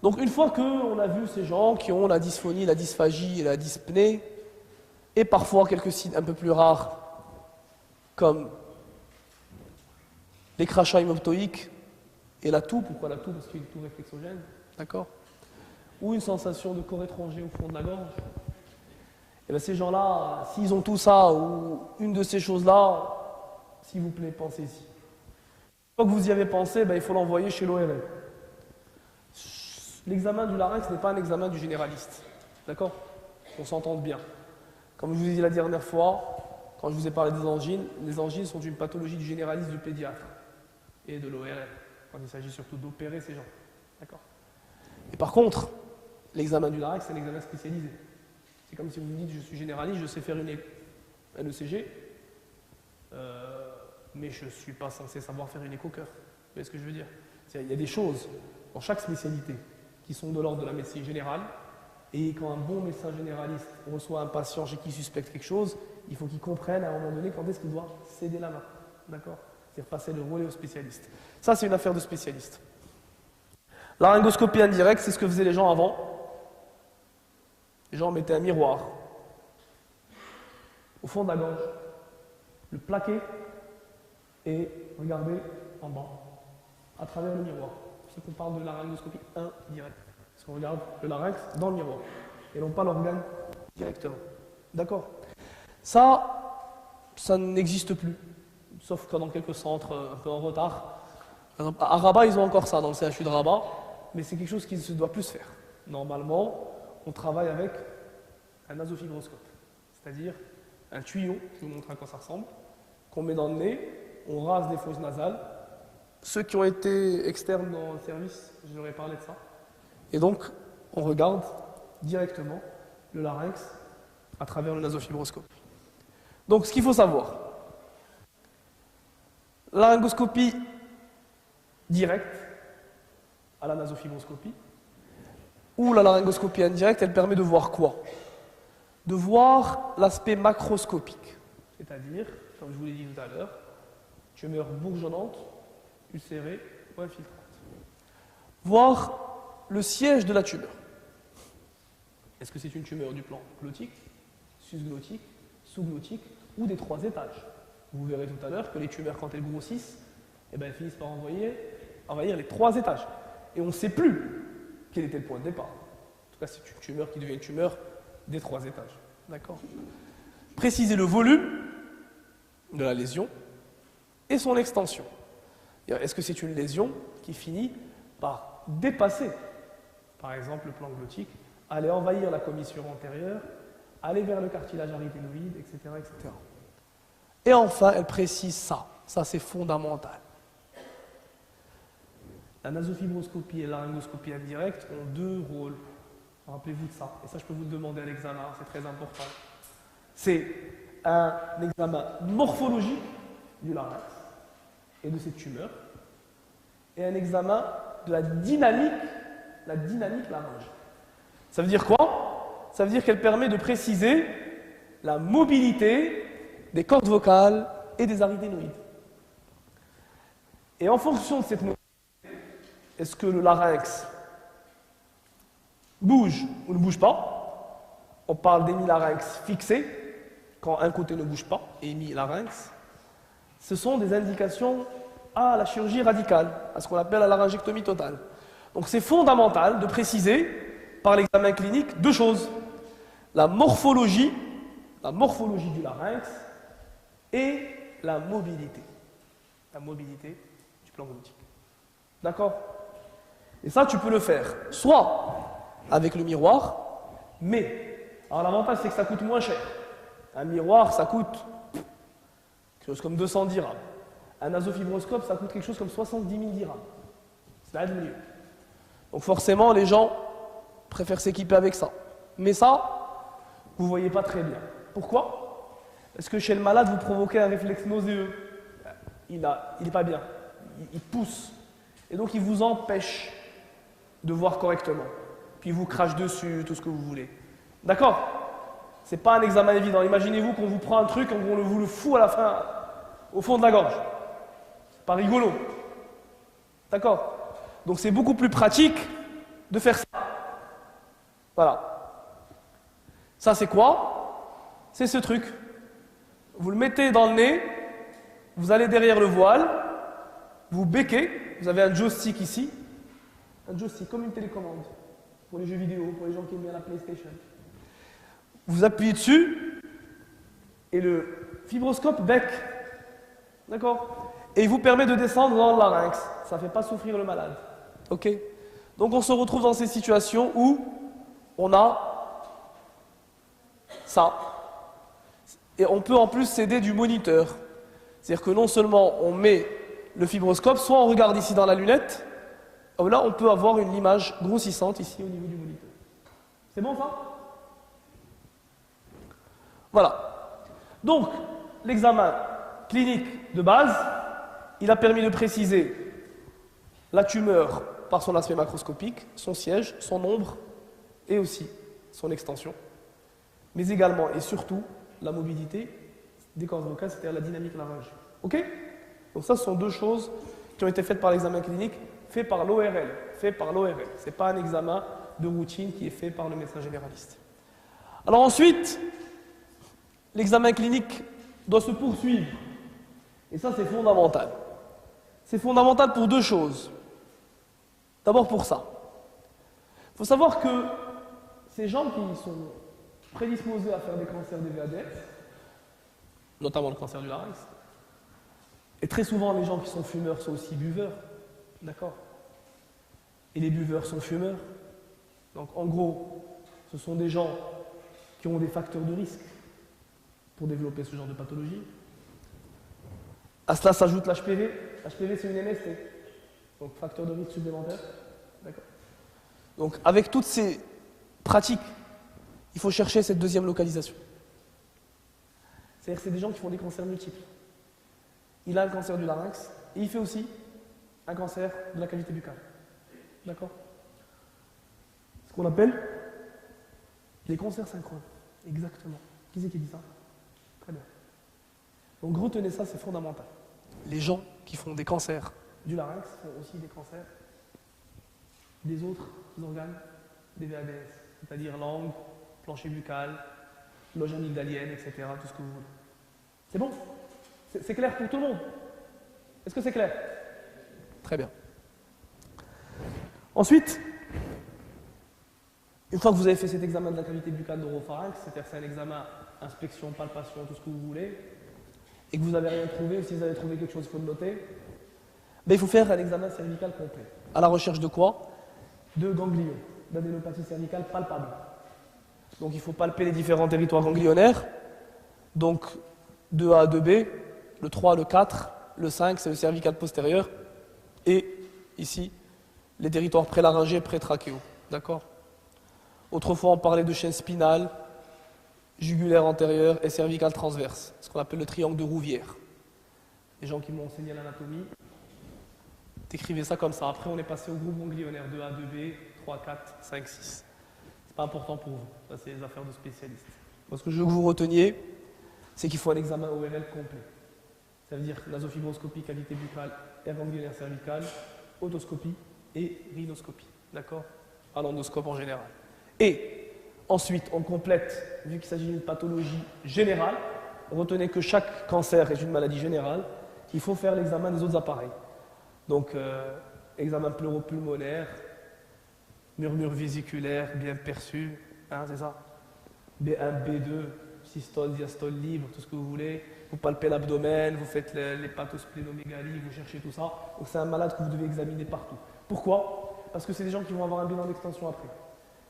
Donc une fois qu'on a vu ces gens qui ont la dysphonie, la dysphagie et la dyspnée, et parfois quelques signes un peu plus rares, comme les crachats hémoptoïques et la toux, pourquoi la toux? Parce qu'il y a une toux réflexogène, d'accord? Ou une sensation de corps étranger au fond de la gorge. Et bien ces gens-là, s'ils ont tout ça, ou une de ces choses-là, s'il vous plaît, pensez-y. Une fois que vous y avez pensé, ben, il faut l'envoyer chez l'ORL. L'examen du larynx n'est pas un examen du généraliste. D'accord? On s'entende bien. Comme je vous ai dit la dernière fois, quand je vous ai parlé des angines, les angines sont une pathologie du généraliste, du pédiatre et de l'ORL, quand il s'agit surtout d'opérer ces gens. D'accord? Et par contre, l'examen du larynx, c'est un examen spécialisé. C'est comme si vous me dites, je suis généraliste, je sais faire un ECG, mais je ne suis pas censé savoir faire une écho-cœur. Vous voyez ce que je veux dire? Il y a des choses dans chaque spécialité qui sont de l'ordre de la médecine générale, et quand un bon médecin généraliste reçoit un patient chez qui il suspecte quelque chose, il faut qu'il comprenne à un moment donné quand est-ce qu'il doit céder la main. D'accord? C'est-à-dire passer le relais au spécialiste. Ça, c'est une affaire de spécialiste. La laryngoscopie indirecte, c'est ce que faisaient les gens avant. Les gens mettaient un miroir au fond de la gorge, le plaquaient et regardaient en bas, à travers le miroir. C'est pour ça qu'on parle de la laryngoscopie indirecte. Parce qu'on regarde le larynx dans le miroir et non pas l'organe directement. D'accord? Ça n'existe plus, sauf que dans quelques centres un peu en retard. Par exemple, à Rabat, ils ont encore ça dans le CHU de Rabat, mais c'est quelque chose qui ne se doit plus se faire. Normalement, on travaille avec un nasofibroscope, c'est-à-dire un tuyau, je vous montre à quoi ça ressemble, qu'on met dans le nez, on rase des fosses nasales. Ceux qui ont été externes dans le service, je leur ai parlé de ça. Et donc, on regarde directement le larynx à travers le nasofibroscope. Donc, ce qu'il faut savoir, la laryngoscopie directe à la nasofibroscopie ou la laryngoscopie indirecte, elle permet de voir quoi? De voir l'aspect macroscopique, c'est-à-dire, comme je vous l'ai dit tout à l'heure, tumeur bourgeonnante, ulcérée ou infiltrante. Voir le siège de la tumeur. Est-ce que c'est une tumeur du plan glottique, susglottique, sous-glottique ou des 3 étages? Vous verrez tout à l'heure que les tumeurs, quand elles grossissent, eh ben, elles finissent par envahir les 3 étages. Et on ne sait plus quel était le point de départ. En tout cas, c'est une tumeur qui devient une tumeur des 3 étages. D'accord? Préciser le volume de la lésion et son extension. Est-ce que c'est une lésion qui finit par dépasser, par exemple, le plan glottique, aller envahir la commissure antérieure, aller vers le cartilage aryténoïde, etc., etc. Et enfin, elle précise ça. Ça, c'est fondamental. La nasofibroscopie et la laryngoscopie indirecte ont 2 rôles. Rappelez-vous de ça. Et ça, je peux vous le demander à l'examen, c'est très important. C'est un examen morphologique du larynx et de cette tumeur, et un examen de la dynamique larynge. Ça veut dire quoi? Ça veut dire qu'elle permet de préciser la mobilité des cordes vocales et des aryténoïdes. Et en fonction de cette mobilité, est-ce que le larynx bouge ou ne bouge pas? On parle d'hémilarynx fixé, quand un côté ne bouge pas, hémilarynx. Ce sont des indications à la chirurgie radicale, à ce qu'on appelle la laryngectomie totale. Donc c'est fondamental de préciser par l'examen clinique 2 choses. La morphologie du larynx et la mobilité du plan glottique. D'accord? Et ça, tu peux le faire soit avec le miroir, mais, alors l'avantage c'est que ça coûte moins cher. Un miroir, ça coûte quelque chose comme 210 dirhams. Un nasofibroscope, ça coûte quelque chose comme 70 000 dirhams. C'est là de mieux. Donc forcément, les gens préfèrent s'équiper avec ça. Mais ça, vous ne voyez pas très bien. Pourquoi? Parce que chez le malade, vous provoquez un réflexe nauséeux. Il n'est pas bien. Il pousse. Et donc, il vous empêche de voir correctement. Puis, il vous crache dessus, tout ce que vous voulez. D'accord? Ce n'est pas un examen évident. Imaginez-vous qu'on vous prend un truc, on vous le fout à la fin, au fond de la gorge. C'est pas rigolo. D'accord? Donc, c'est beaucoup plus pratique de faire ça. Voilà. Ça, c'est quoi? C'est ce truc. Vous le mettez dans le nez, vous allez derrière le voile, vous becquez, vous avez un joystick ici, un joystick comme une télécommande, pour les jeux vidéo, pour les gens qui aiment bien la PlayStation. Vous appuyez dessus, et le fibroscope bec, d'accord? Et il vous permet de descendre dans le larynx, ça ne fait pas souffrir le malade. Ok? Donc on se retrouve dans ces situations où on a ça. Et on peut en plus s'aider du moniteur. C'est-à-dire que non seulement on met le fibroscope, soit on regarde ici dans la lunette, ou là on peut avoir une image grossissante ici au niveau du moniteur. C'est bon ça? Voilà. Donc, l'examen clinique de base, il a permis de préciser la tumeur par son aspect macroscopique, son siège, son nombre et aussi son extension, mais également et surtout la mobilité des cordes vocales, c'est-à-dire la dynamique laryngée. Ok? Donc ça, ce sont deux choses qui ont été faites par l'examen clinique, fait par l'ORL. Ce n'est pas un examen de routine qui est fait par le médecin généraliste. Alors ensuite, l'examen clinique doit se poursuivre. Et ça, c'est fondamental. C'est fondamental pour deux choses. D'abord pour ça. Il faut savoir que ces gens qui sont prédisposés à faire des cancers des VADS, notamment le cancer du larynx, et très souvent les gens qui sont fumeurs sont aussi buveurs, d'accord? Et les buveurs sont fumeurs. Donc en gros, ce sont des gens qui ont des facteurs de risque pour développer ce genre de pathologie. À cela s'ajoute l'HPV. L'HPV, c'est une MST, donc facteur de risque supplémentaire. D'accord. Donc avec toutes ces pratiques, il faut chercher cette deuxième localisation. C'est-à-dire que c'est des gens qui font des cancers multiples. Il a un cancer du larynx et il fait aussi un cancer de la cavité buccale. D'accord? Ce qu'on appelle les cancers synchrones. Exactement. Qui c'est qui dit ça? Très bien. Donc retenez ça, c'est fondamental. Les gens qui font des cancers du larynx font aussi des cancers des autres organes des VADS, c'est-à-dire langue, plancher buccal, loge amygdalienne, etc., tout ce que vous voulez. C'est bon? C'est clair pour tout le monde? Est-ce que c'est clair? Très bien. Ensuite, une fois que vous avez fait cet examen de la cavité buccale d'oropharynx, c'est-à-dire que c'est un examen inspection, palpation, tout ce que vous voulez, et que vous n'avez rien trouvé, ou si vous avez trouvé quelque chose, il faut le noter, ben, il faut faire un examen cervical complet. À la recherche de quoi? De ganglions, d'adénopathie cervicale palpable. Donc il faut palper les différents territoires ganglionnaires, donc 2A, 2B, le 3, le 4, le 5, c'est le cervical postérieur, et ici, les territoires prélaryngés, prétrachéaux. D'accord? Autrefois, on parlait de chaîne spinale, jugulaire antérieure et cervicale transverse, ce qu'on appelle le triangle de Rouvière. Les gens qui m'ont enseigné l'anatomie, décrivez ça comme ça. Après, on est passé au groupe ganglionnaire 2A, 2B, 3, 4, 5, 6. C'est pas important pour vous, ça c'est les affaires de spécialistes. Ce que je veux que vous reteniez, c'est qu'il faut un examen ORL complet. Ça veut dire nasofibroscopie, cavité buccale, aire ganglionnaire cervicale, otoscopie et rhinoscopie. D'accord? À l'endoscope en général. Et ensuite, on complète, vu qu'il s'agit d'une pathologie générale, retenez que chaque cancer est une maladie générale, il faut faire l'examen des autres appareils. Donc, examen pleuropulmonaire, murmure vésiculaire bien perçu, hein, c'est ça? B1, B2, systole, diastole libre, tout ce que vous voulez. Vous palpez l'abdomen, vous faites l'hépatosplénomégalie, vous cherchez tout ça. Donc c'est un malade que vous devez examiner partout. Pourquoi? Parce que c'est des gens qui vont avoir un bilan d'extension après.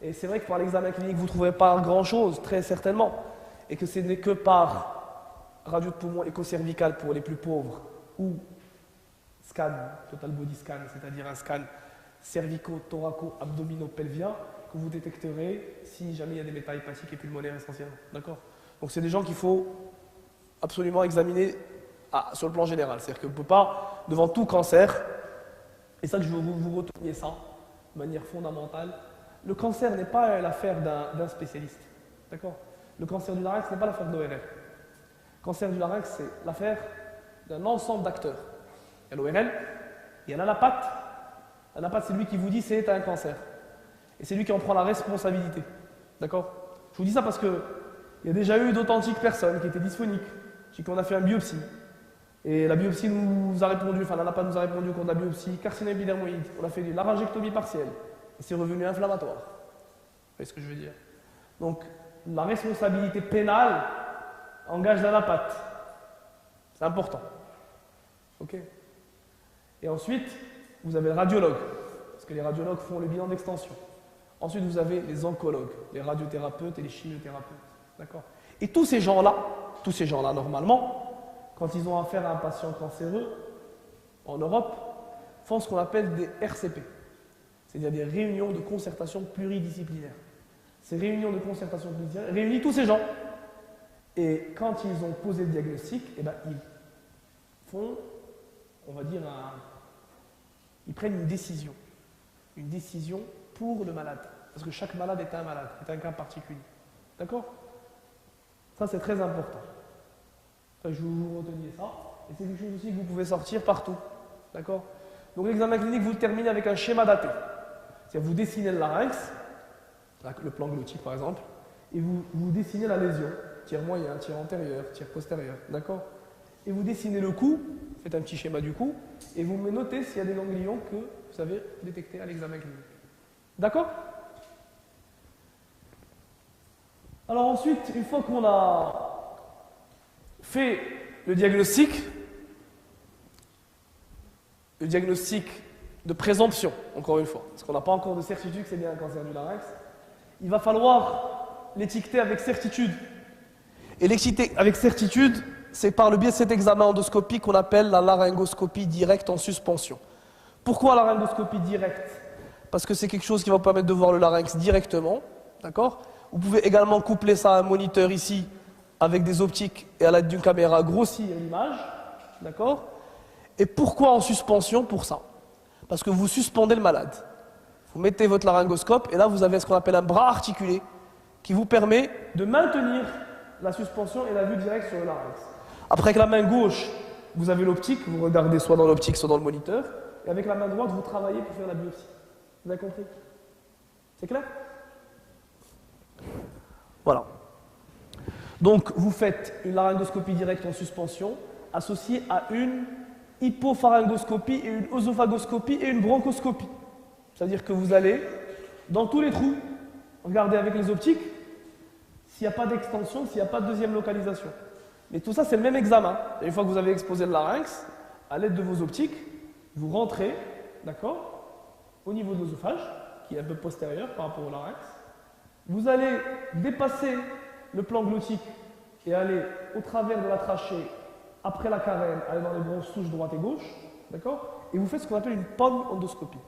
Et c'est vrai que par l'examen clinique, vous ne trouverez pas grand-chose, très certainement. Et que ce n'est que par radio de poumon écocervical pour les plus pauvres, ou scan, total body scan, c'est-à-dire un scan cervico-thoraco-abdominopelvien, que vous détecterez si jamais il y a des méta hépatiques et pulmonaires essentiellement. D'accord? Donc c'est des gens qu'il faut absolument examiner sur le plan général. C'est-à-dire qu'on ne peut pas, devant tout cancer, et ça que je veux que vous reteniez ça, de manière fondamentale, le cancer n'est pas l'affaire d'un spécialiste. D'accord? Le cancer du larynx n'est pas l'affaire de l'ORL. Le cancer du larynx, c'est l'affaire d'un ensemble d'acteurs. Il y a l'ORL, il y a l'anapathe. L'anapathe, c'est lui qui vous dit c'est un cancer. Et c'est lui qui en prend la responsabilité. D'accord? Je vous dis ça parce qu'il y a déjà eu d'authentiques personnes qui étaient dysphoniques, chez qui on a fait une biopsie. Et la biopsie nous a répondu, enfin la NAPA nous a répondu au cours de la biopsie, carcinome épidermoïde. On a fait de laryngectomie partielle. Et c'est revenu inflammatoire. Vous voyez ce que je veux dire? Donc, la responsabilité pénale engage la NAPAT. C'est important. Ok? Et ensuite, vous avez le radiologue, parce que les radiologues font le bilan d'extension. Ensuite, vous avez les oncologues, les radiothérapeutes et les chimiothérapeutes. D'accord? Et tous ces gens-là, normalement, quand ils ont affaire à un patient cancéreux, en Europe, font ce qu'on appelle des RCP, c'est-à-dire des réunions de concertation pluridisciplinaires. Ces réunions de concertation pluridisciplinaires réunissent tous ces gens. Et quand ils ont posé le diagnostic, eh ben, ils font, on va dire, ils prennent une décision pour le malade. Parce que chaque malade est un malade, est un cas particulier. D'accord? Ça, c'est très important. Ça, je vous reteniez ça. Et c'est quelque chose aussi que vous pouvez sortir partout. D'accord? Donc, l'examen clinique, vous le terminez avec un schéma daté. C'est-à-dire, vous dessinez le larynx, le plan glottique par exemple, et vous dessinez la lésion, tiers moyen, tiers antérieur, tiers postérieur. D'accord? Et vous dessinez le cou, faites un petit schéma du cou, et vous me notez s'il y a des ganglions que vous avez détectés à l'examen clinique. D'accord? Alors ensuite, une fois qu'on a fait le diagnostic de présomption, encore une fois, parce qu'on n'a pas encore de certitude que c'est bien un cancer du larynx, il va falloir l'étiqueter avec certitude. Et l'étiqueter avec certitude, c'est par le biais de cet examen endoscopique qu'on appelle la laryngoscopie directe en suspension. Pourquoi la laryngoscopie directe? Parce que c'est quelque chose qui va vous permettre de voir le larynx directement, d'accord? Vous pouvez également coupler ça à un moniteur ici, avec des optiques et à l'aide d'une caméra grossir l'image, d'accord? Et pourquoi en suspension? Pour ça. Parce que vous suspendez le malade. Vous mettez votre laryngoscope et là vous avez ce qu'on appelle un bras articulé qui vous permet de maintenir la suspension et la vue directe sur le larynx. Après, avec la main gauche, vous avez l'optique, vous regardez soit dans l'optique, soit dans le moniteur, et avec la main droite, vous travaillez pour faire la biopsie. Vous avez compris? C'est clair? Voilà. Donc, vous faites une laryngoscopie directe en suspension associée à une hypopharyngoscopie et une œsophagoscopie et une bronchoscopie. C'est-à-dire que vous allez dans tous les trous, regarder avec les optiques s'il n'y a pas d'extension, s'il n'y a pas de deuxième localisation. Mais tout ça, c'est le même examen. Et une fois que vous avez exposé le larynx, à l'aide de vos optiques, vous rentrez, d'accord, au niveau de l'œsophage, qui est un peu postérieur par rapport au larynx. Vous allez dépasser le plan glottique et aller au travers de la trachée, après la carène, aller dans les bronches souches droite et gauche, d'accord? Et vous faites ce qu'on appelle une pon-endoscopie.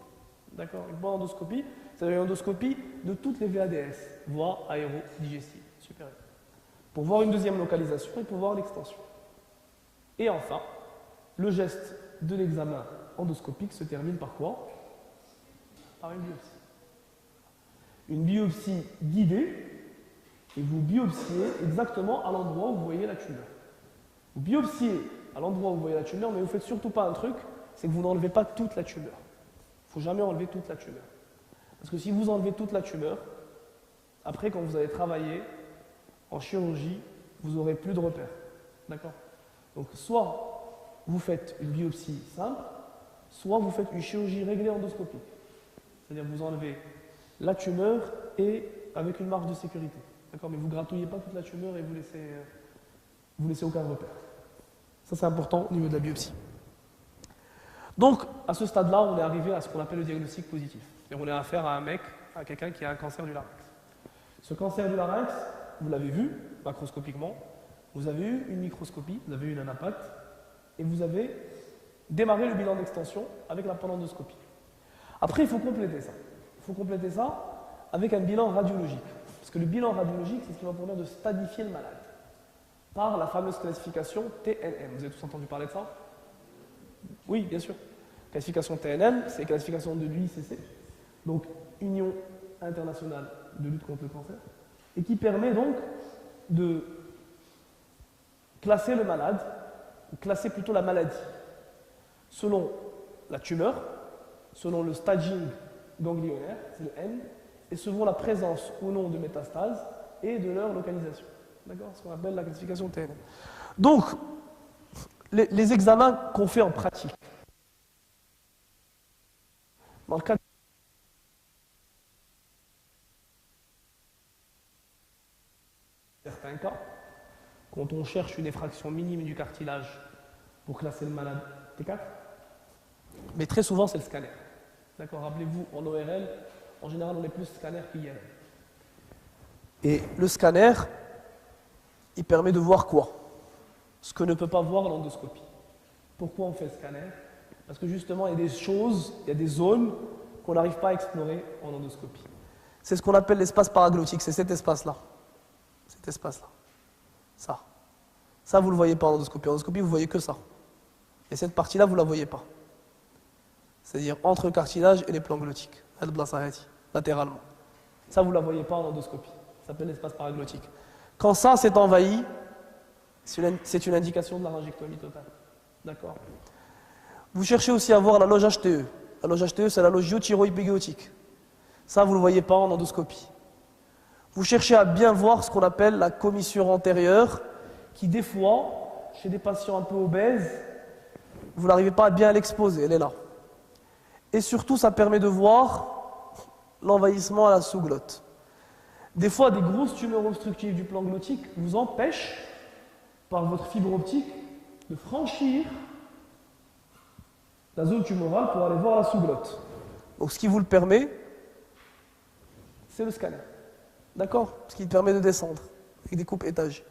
D'accord? Une pon-endoscopie, c'est une endoscopie de toutes les VADS, voies aérodigestives supérieures, pour voir une deuxième localisation et pour voir l'extension. Et enfin, le geste de l'examen endoscopique se termine par quoi? Par une biopsie. Une biopsie guidée, et vous biopsiez exactement à l'endroit où vous voyez la tumeur. Vous biopsiez à l'endroit où vous voyez la tumeur, mais vous ne faites surtout pas un truc, c'est que vous n'enlevez pas toute la tumeur. Il ne faut jamais enlever toute la tumeur. Parce que si vous enlevez toute la tumeur, après quand vous allez travailler en chirurgie, vous n'aurez plus de repères. D'accord? Donc soit vous faites une biopsie simple, soit vous faites une chirurgie réglée endoscopique. C'est-à-dire que vous enlevez la tumeur et avec une marge de sécurité. D'accord? Mais vous ne gratouillez pas toute la tumeur et vous laissez aucun repère. Ça, c'est important au niveau de la biopsie. Donc, à ce stade-là, on est arrivé à ce qu'on appelle le diagnostic positif. Et on a affaire à un mec, à quelqu'un qui a un cancer du larynx. Ce cancer du larynx, vous l'avez vu macroscopiquement, vous avez eu une microscopie, vous avez eu une anapate, et vous avez démarré le bilan d'extension avec la pon-endoscopie. Après, il faut compléter ça. Il faut compléter ça avec un bilan radiologique. Parce que le bilan radiologique, c'est ce qui va permettre de stadifier le malade par la fameuse classification TNM. Vous avez tous entendu parler de ça? Oui, bien sûr. Classification TNM, c'est la classification de l'UICC, donc Union internationale de lutte contre le cancer, et qui permet donc de classer le malade, ou classer plutôt la maladie, selon la tumeur, selon le staging ganglionnaire, c'est le N, et selon la présence ou non de métastases et de leur localisation. D'accord? Ce qu'on appelle la classification TNM. Donc, les examens qu'on fait en pratique. Dans le cas de certains cas, quand on cherche une effraction minime du cartilage pour classer le malade T4, mais très souvent c'est le scanner. D'accord? Rappelez-vous, en ORL, en général on est plus scanner qu'IRM. Et le scanner, il permet de voir quoi? Ce que ne peut pas voir l'endoscopie. Pourquoi on fait le scanner? Parce que justement, il y a des choses, il y a des zones qu'on n'arrive pas à explorer en endoscopie. C'est ce qu'on appelle l'espace paraglottique, c'est cet espace-là. Cet espace-là. Ça. Ça, vous ne le voyez pas en endoscopie. En endoscopie, vous ne voyez que ça. Et cette partie-là, vous ne la voyez pas. C'est-à-dire entre le cartilage et les plans glottiques, latéralement. Ça, vous ne la voyez pas en endoscopie. Ça s'appelle l'espace paraglottique. Quand ça s'est envahi, c'est une indication de laryngectomie totale. D'accord? Vous cherchez aussi à voir la loge HTE. La loge HTE, c'est la loge hyothyroïdépégéotique. Ça, vous ne le voyez pas en endoscopie. Vous cherchez à bien voir ce qu'on appelle la commissure antérieure, qui des fois, chez des patients un peu obèses, vous n'arrivez pas à bien l'exposer, elle est là. Et surtout, ça permet de voir l'envahissement à la sous-glotte. Des fois, des grosses tumeurs obstructives du plan glottique vous empêchent, par votre fibre optique, de franchir la zone tumorale pour aller voir la sous-glotte. Donc ce qui vous le permet, c'est le scanner. D'accord? Ce qui permet de descendre avec des coupes étagées.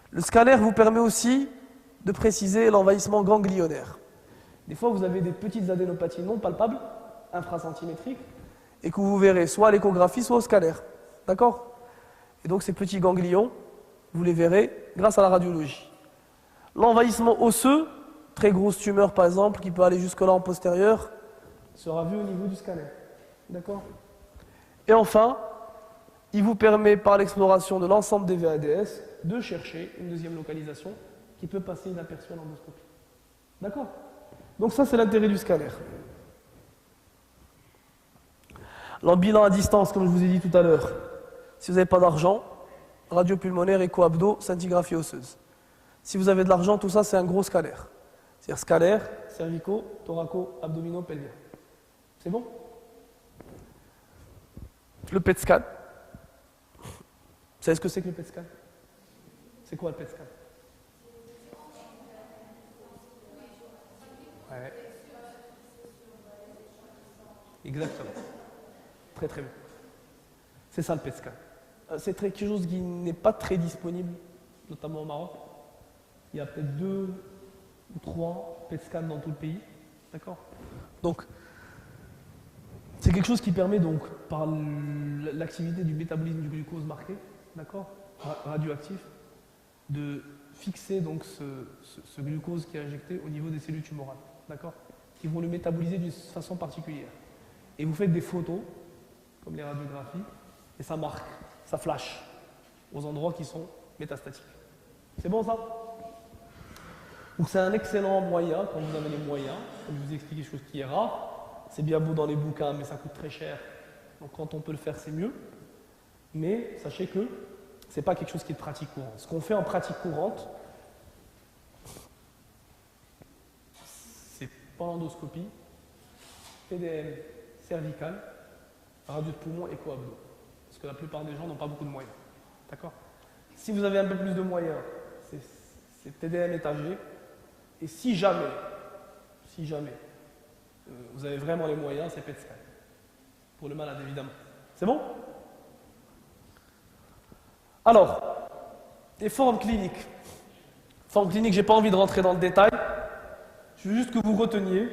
Le scanner vous permet aussi de préciser l'envahissement ganglionnaire. Des fois, vous avez des petites adénopathies non palpables, infracentimétriques, et que vous verrez soit à l'échographie, soit au scanner. D'accord? Et donc ces petits ganglions, vous les verrez grâce à la radiologie. L'envahissement osseux, très grosse tumeur par exemple, qui peut aller jusque-là en postérieur, sera vu au niveau du scanner. D'accord? Et enfin, il vous permet par l'exploration de l'ensemble des VADS de chercher une deuxième localisation qui peut passer inaperçue à l'endoscopie. D'accord? Donc ça, c'est l'intérêt du scanner. Le bilan à distance, comme je vous ai dit tout à l'heure, si vous n'avez pas d'argent, radio pulmonaire, écho-abdo, scintigraphie osseuse. Si vous avez de l'argent, tout ça, c'est un gros scanner. C'est-à-dire scanner, cervicaux, thoraco, abdominaux, pelviens. C'est bon? Le PET scan. Vous savez ce que c'est que le PET scan? C'est quoi le PET scan? Ouais. Exactement. Très très bien. C'est ça le PET scan. C'est quelque chose qui n'est pas très disponible, notamment au Maroc. Il y a peut-être 2 ou 3 PET scans dans tout le pays. D'accord? Donc, c'est quelque chose qui permet donc, par l'activité du métabolisme du glucose marqué, d'accord, radioactif, de fixer donc ce glucose qui est injecté au niveau des cellules tumorales, d'accord, qui vont le métaboliser d'une façon particulière. Et vous faites des photos, comme les radiographies, et ça marque, ça flash aux endroits qui sont métastatiques. C'est bon ça? Donc c'est un excellent moyen, quand vous avez les moyens, comme je vous ai expliqué quelque chose qui est rare. C'est bien beau dans les bouquins, mais ça coûte très cher. Donc quand on peut le faire, c'est mieux. Mais sachez que ce n'est pas quelque chose qui est de pratique courante. Ce qu'on fait en pratique courante, c'est pas l'endoscopie, PDM cervical, radio de poumon, écho-abdo. Parce que la plupart des gens n'ont pas beaucoup de moyens. D'accord? Si vous avez un peu plus de moyens, c'est TDM étagé. Et si jamais, vous avez vraiment les moyens, c'est PET scan. Pour le malade, évidemment. C'est bon? Alors, les formes cliniques. Formes cliniques, je n'ai pas envie de rentrer dans le détail. Je veux juste que vous reteniez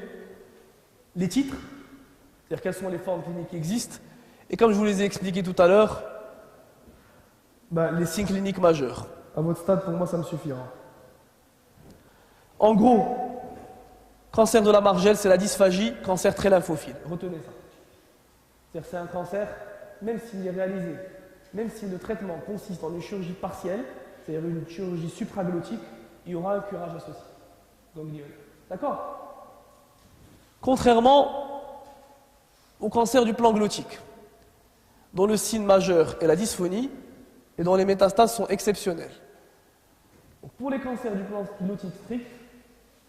les titres, c'est-à-dire quelles sont les formes cliniques qui existent. Et comme je vous les ai expliqués tout à l'heure, les signes cliniques majeurs. À votre stade, pour moi, ça me suffira. En gros, cancer de la margelle, c'est la dysphagie, cancer très lymphophile. Retenez ça. C'est-à-dire c'est un cancer, même s'il est réalisé, même si le traitement consiste en une chirurgie partielle, c'est-à-dire une chirurgie supraglottique, il y aura un curage associé. Ganglionnaire. D'accord? Contrairement au cancer du plan glottique. dont le signe majeur est la dysphonie et dont les métastases sont exceptionnelles. Donc, pour les cancers du plan glottique strict,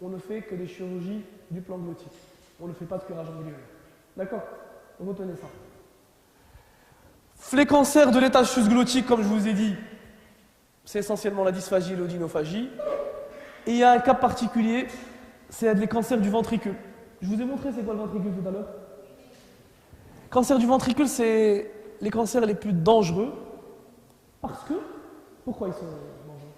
on ne fait que des chirurgies du plan glottique. On ne fait pas de curage angulaire. D'accord? Donc retenez ça. Les cancers de l'étage susglottique, comme je vous ai dit, c'est essentiellement la dysphagie et l'odynophagie. Et il y a un cas particulier, c'est les cancers du ventricule. Je vous ai montré c'est quoi le ventricule tout à l'heure. Cancer du ventricule, c'est les cancers les plus dangereux. Parce que, pourquoi ils sont dangereux?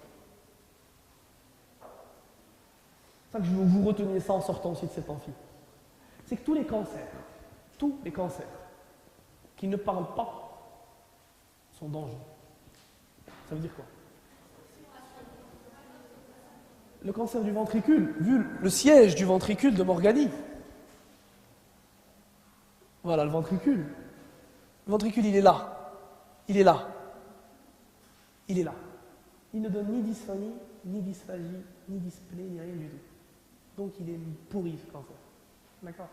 C'est ça que je veux que vous reteniez ça en sortant aussi de cet amphi. C'est que tous les cancers qui ne parlent pas sont dangereux. Ça veut dire quoi? Le cancer du ventricule, vu le siège du ventricule de Morgani. Voilà le ventricule. Le ventricule, il est là. Il est là. Il est là. Il ne donne ni dysphonie, ni dysphagie, ni dyspnée, ni rien du tout. Donc il est pourri ce cancer. D'accord?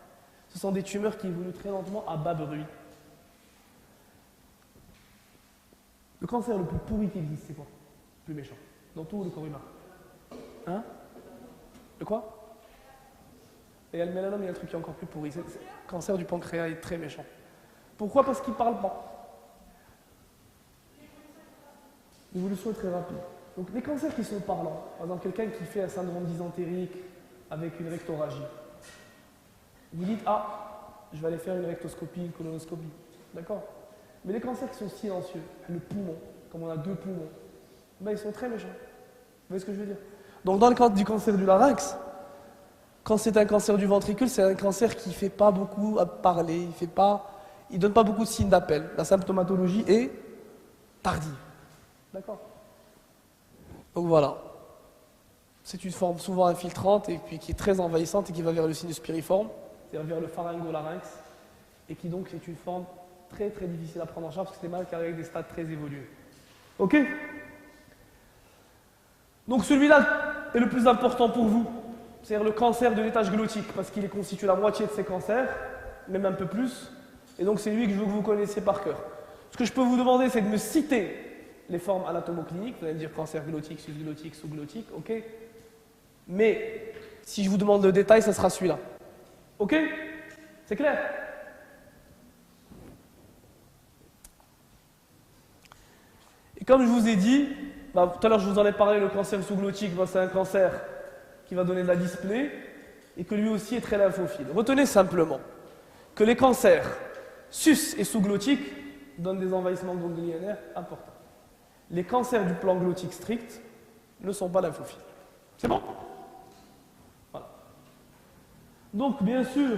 Ce sont des tumeurs qui évoluent très lentement à bas bruit. Le cancer le plus pourri qui existe, c'est quoi? Le plus méchant. Dans tout le corps humain. Hein? Le quoi? Et il y a le mélanome, il y a le truc qui est encore plus pourri. Le cancer du pancréas est très méchant. Pourquoi? Parce qu'il ne parle pas. L'évolution est très rapide. Donc les cancers qui sont parlants, par exemple quelqu'un qui fait un syndrome dysentérique avec une rectorragie, vous dites, ah, je vais aller faire une rectoscopie, une colonoscopie. D'accord? Mais les cancers qui sont silencieux, le poumon, comme on a 2 poumons, ben ils sont très méchants. Vous voyez ce que je veux dire? Donc dans le cas du cancer du larynx, quand c'est un cancer du ventricule, c'est un cancer qui ne fait pas beaucoup à parler, il ne donne pas beaucoup de signes d'appel. La symptomatologie est tardive. D'accord? Donc voilà. C'est une forme souvent infiltrante et puis qui est très envahissante et qui va vers le sinus piriforme, c'est-à-dire vers le pharyngolarynx, et qui donc est une forme très très difficile à prendre en charge parce que c'est mal carré avec des stades très évolués. Ok? Donc celui-là est le plus important pour vous, c'est-à-dire le cancer de l'étage glottique, parce qu'il constitue la moitié de ces cancers, même un peu plus, et donc c'est lui que je veux que vous connaissiez par cœur. Ce que je peux vous demander, c'est de me citer les formes anatomocliniques, vous allez me dire cancer glottique, susglottique, sous-glottique, ok? Mais si je vous demande le détail, ça sera celui-là. Ok? C'est clair? Et comme je vous ai dit, tout à l'heure je vous en ai parlé, le cancer sous-glottique, c'est un cancer qui va donner de la dyspnée et que lui aussi est très lymphophile. Retenez simplement que les cancers sus et sous-glottiques donnent des envahissements ganglionnaires importants. Les cancers du plan glottique strict ne sont pas lymphophiles. C'est bon? Voilà. Donc bien sûr,